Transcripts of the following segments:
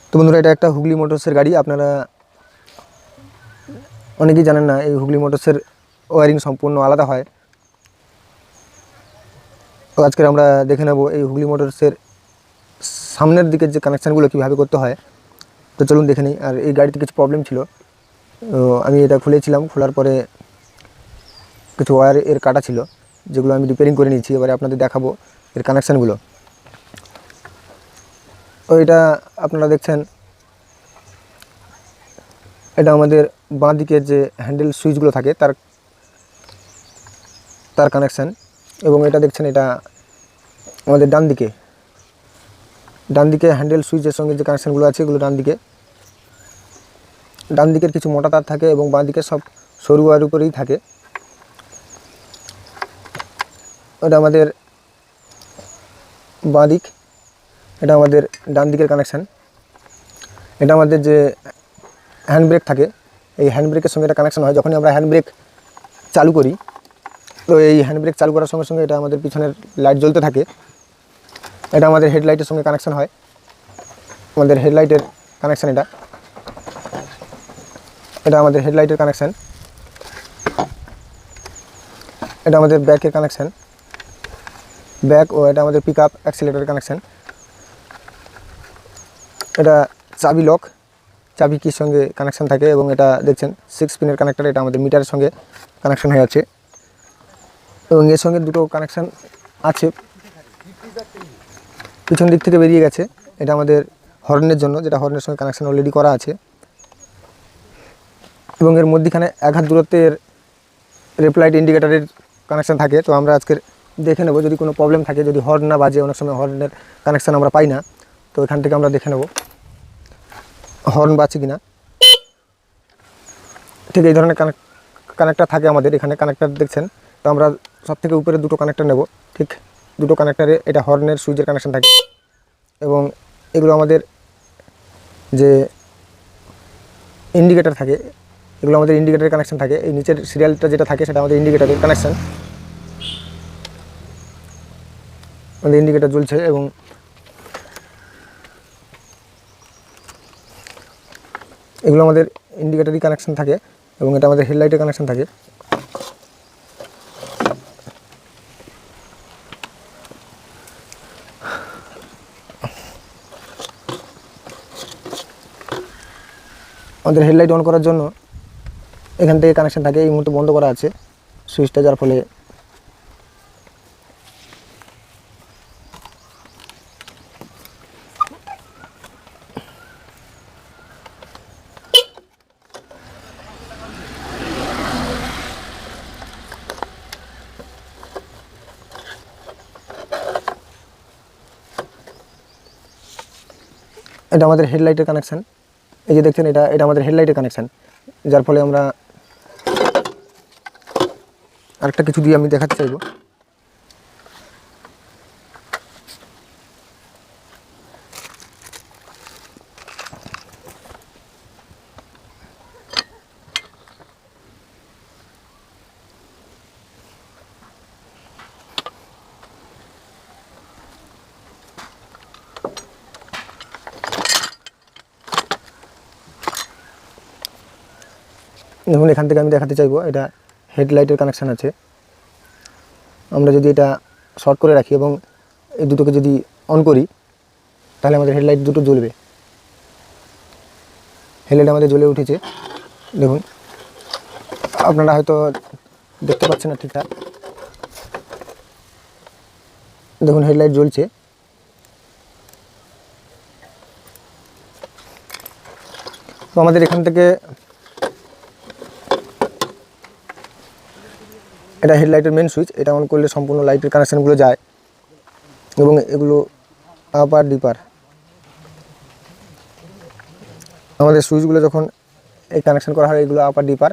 তো বন্ধুরা, এটা একটা হুগলি মোটরসের গাড়ি। আপনারা অনেকেই জানেন না, এই হুগলি মোটরসের ওয়ারিং সম্পূর্ণ আলাদা হয়। তো আজকে আমরা দেখে নেব এই হুগলি মোটরসের সামনের দিকের যে কানেকশানগুলো কীভাবে করতে হয়। তো চলুন দেখে নিই। আর এই গাড়িতে কিছু প্রবলেম ছিল, তো আমি এটা খুলেছিলাম। খোলার পরে কিছু ওয়্যার এর কাটা ছিল, যেগুলো আমি রিপেয়ারিং করে নিয়েছি। এবারে আপনাদের দেখাবো এর কানেকশানগুলো। তো এটা আপনারা দেখছেন, এটা আমাদের বাঁ দিকের যে হ্যান্ডেল সুইচগুলো থাকে তার কানেকশান। এবং এটা দেখছেন, এটা আমাদের ডান দিকে হ্যান্ডেল সুইচের সঙ্গে যে কানেকশানগুলো আছে এগুলো ডান দিকের কিছু মোটা তার থাকে এবং বাঁ দিকের সব সরু ওয়্যার উপরেই থাকে। এটা আমাদের বাঁ দিক, এটা আমাদের ডান দিকের কানেকশান। এটা আমাদের যে হ্যান্ড ব্রেক থাকে, এই হ্যান্ড ব্রেকের সঙ্গে এটা কানেকশান হয়। যখনই আমরা হ্যান্ড ব্রেক চালু করি, তো এই হ্যান্ড ব্রেক চালু করার সঙ্গে সঙ্গে এটা আমাদের পিছনের লাইট জ্বলতে থাকে। এটা আমাদের হেডলাইটের সঙ্গে কানেকশান হয়, আমাদের হেডলাইটের কানেকশান। এটা আমাদের হেডলাইটের কানেকশান। এটা আমাদের ব্যাকের কানেকশান, ব্যাক। ও এটা আমাদের পিক আপ অ্যাক্সিলারেটরের কানেকশান। এটা চাবি লক, চাবি কির সঙ্গে কানেকশান থাকে। এবং এটা দেখছেন 6 পিনের কানেক্টর, এটা আমাদের মিটারের সঙ্গে কানেকশান হয়ে আছে। এবং এর সঙ্গে দুটো কানেকশান আছে, পিছন দিক থেকে বেরিয়ে গেছে। এটা আমাদের হর্নের জন্য, যেটা হর্নের সঙ্গে কানেকশান অলরেডি করা আছে। এবং এর মধ্যখানে 1 হাত দূরত্বের রেপলাইট ইন্ডিকেটারের কানেকশান থাকে। তো আমরা আজকে দেখে নেব, যদি কোনো প্রবলেম থাকে, যদি হর্ন না বাজে, অনেক সময় হর্নের কানেকশান আমরা পাই না। তো এখান থেকে আমরা দেখে নেব হর্ন বাজছে কিনা। ঠিক এই ধরনের কানেক্টার থাকে আমাদের এখানে। কানেক্টার দেখছেন, তো আমরা সব থেকে উপরে দুটো কানেক্টার নেব। ঠিক দুটো কানেক্টারে এটা হর্নের সুইচের কানেকশান থাকে। এবং এগুলো আমাদের যে ইন্ডিকেটার থাকে, এগুলো আমাদের ইন্ডিকেটারের কানেকশান থাকে। এই নিচের সিরিয়ালটা যেটা থাকে সেটা আমাদের ইন্ডিকেটারের কানেকশান। আমাদের ইন্ডিকেটার জ্বলছে এবং এগুলো আমাদের ইন্ডিকেটারই কানেকশান থাকে। এবং এটা আমাদের হেডলাইটের কানেকশান থাকে। আমাদের হেডলাইট অন করার জন্য এখান থেকে কানেকশান থাকে। এই মুহূর্তে বন্ধ করা আছে সুইচটা, যার ফলে এটা আমাদের হেডলাইটের কানেকশান। এই যে দেখছেন, এটা আমাদের হেডলাইটের কানেকশান, যার ফলে আমরা আরেকটা কিছু দিয়ে আমি দেখাতে চাইব। দেখুন, এখান থেকে আমি দেখাতে চাইবো, এটা হেডলাইটের কানেকশান আছে। আমরা যদি এটা শর্ট করে রাখি এবং এই দুটোকে যদি অন করি, তাহলে আমাদের হেডলাইট দুটো জ্বলবে। হেডলাইট আমাদের জ্বলে উঠেছে, দেখুন। আপনারা হয়তো দেখতে পাচ্ছেন না ঠিকঠাক, দেখুন হেডলাইট জ্বলছে। তো আমাদের এখান থেকে এটা হেডলাইটের মেন সুইচ, এটা অন করলে সম্পূর্ণ লাইটের কানেকশানগুলো যায়। এবং এগুলো আপার ডিপার, আমাদের সুইচগুলো যখন এই কানেকশান করা হয়, এগুলো আপার ডিপার।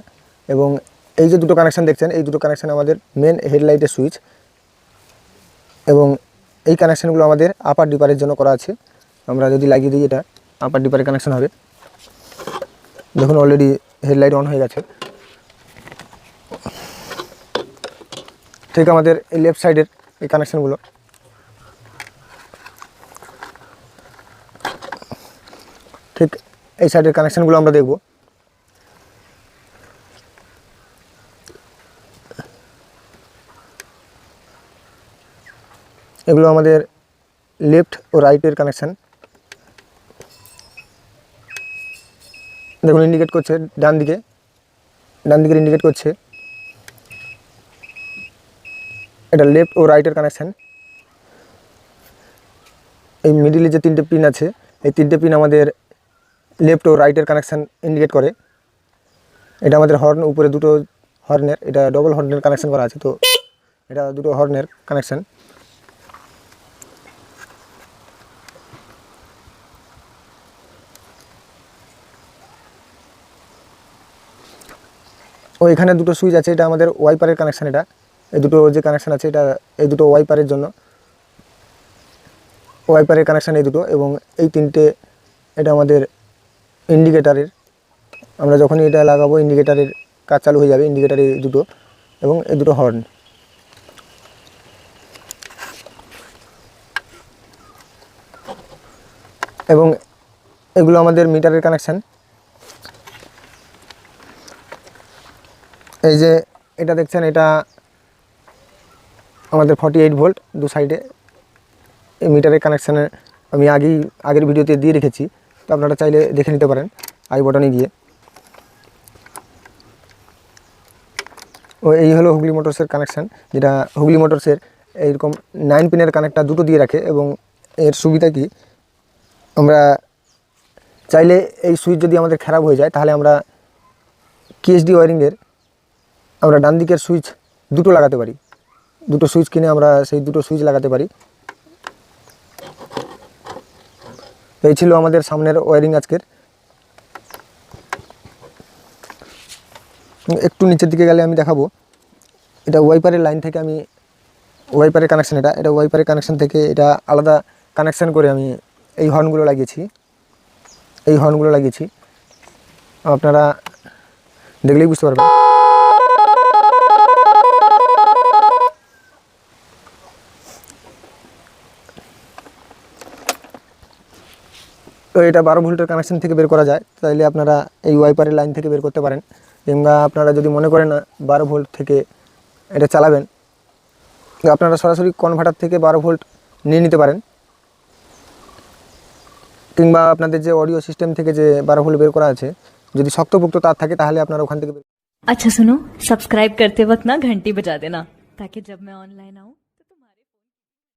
এবং এই যে দুটো কানেকশান দেখছেন, এই দুটো কানেকশান আমাদের মেন হেডলাইটের সুইচ। এবং এই কানেকশানগুলো আমাদের আপার ডিপারের জন্য করা আছে। আমরা যদি লাগিয়ে দিই, এটা আপার ডিপারের কানেকশান হবে। দেখুন অলরেডি হেডলাইট অন হয়ে গেছে। ঠিক আমাদের এই লেফট সাইডের এই কানেকশানগুলো, এই সাইডের কানেকশানগুলো আমরা দেখব। এগুলো আমাদের লেফট ও রাইটের কানেকশান। দেখুন ইন্ডিকেট করছে ডান দিকে, ডান দিকের ইন্ডিকেট করছে। এটা লেফট ও রাইটের কানেকশান। এই মিডিলে যে 3টে পিন আছে, এই 3টে পিন আমাদের লেফট ও রাইটের কানেকশান ইন্ডিকেট করে। এটা আমাদের হর্ন, উপরে 2টো হর্নের, এটা ডবল হর্নের কানেকশান করা আছে, তো এটা 2টো হর্নের কানেকশান। ও এখানে 2টো সুইচ আছে, এটা আমাদের ওয়াইপারের কানেকশান। এটা এই 2টো যে কানেকশান আছে, এটা এই 2টো ওয়াইপারের জন্য, ওয়াইপারের কানেকশান এই 2টো। এবং এই 3টে এটা আমাদের ইন্ডিকেটারের। আমরা যখনই এটা লাগাবো ইন্ডিকেটারের কাজ চালু হয়ে যাবে, ইন্ডিকেটারের 2টো এবং এই 2টো হর্ন। এবং এগুলো আমাদের মিটারের কানেকশান। এই যে এটা দেখছেন, এটা আমাদের 48 ভোল্ট 2 সাইডে। এই মিটারের কানেকশানে আমি আগের ভিডিওতে দিয়ে রেখেছি, তো আপনারা চাইলে দেখে নিতে পারেন আই বটনে গিয়ে। ও এই হলো হুগলি মোটরসের কানেকশান, যেটা হুগলি মোটরসের এইরকম 9 পিনের কানেক্টার 2টো দিয়ে রাখে। এবং এর সুবিধা কি, আমরা চাইলে এই সুইচ যদি আমাদের খারাপ হয়ে যায়, তাহলে আমরা কেএসডি ওয়ারিংয়ের আমরা ডান দিকের সুইচ 2টো লাগাতে পারি। 2টো সুইচ কিনে আমরা সেই 2টো সুইচ লাগাতে পারি। এই ছিল আমাদের সামনের ওয়ারিং আজকের। একটু নিচের দিকে গেলে আমি দেখাবো, এটা ওয়াইপারের লাইন থেকে আমি ওয়াইপারের কানেকশান, এটা ওয়াইপারের কানেকশান থেকে এটা আলাদা কানেকশান করে আমি এই হর্নগুলো লাগিয়েছি। এই হর্নগুলো লাগিয়েছি, আপনারা দেখলেই বুঝতে পারবেন। তো এটা 12 ভোল্টের কানেকশান থেকে বের করা যায়, তাইলে আপনারা এই ওয়াইপারের লাইন থেকে বের করতে পারেন। কিংবা আপনারা যদি মনে করেন না 12 ভোল্ট থেকে এটা চালাবেন, আপনারা সরাসরি কনভার্টার থেকে 12 ভোল্ট নিয়ে নিতে পারেন। কিংবা আপনাদের যে অডিও সিস্টেম থেকে যে 12 ভোল্ট বের করা আছে, যদি শক্তপোক্ত তার থাকে, তাহলে আপনারা ওখান থেকে। अच्छा सुनो, सब्सक्राइब करते वक्त ना घंटी बजा देना, ताकि जब मैं ऑनलाइन आऊँ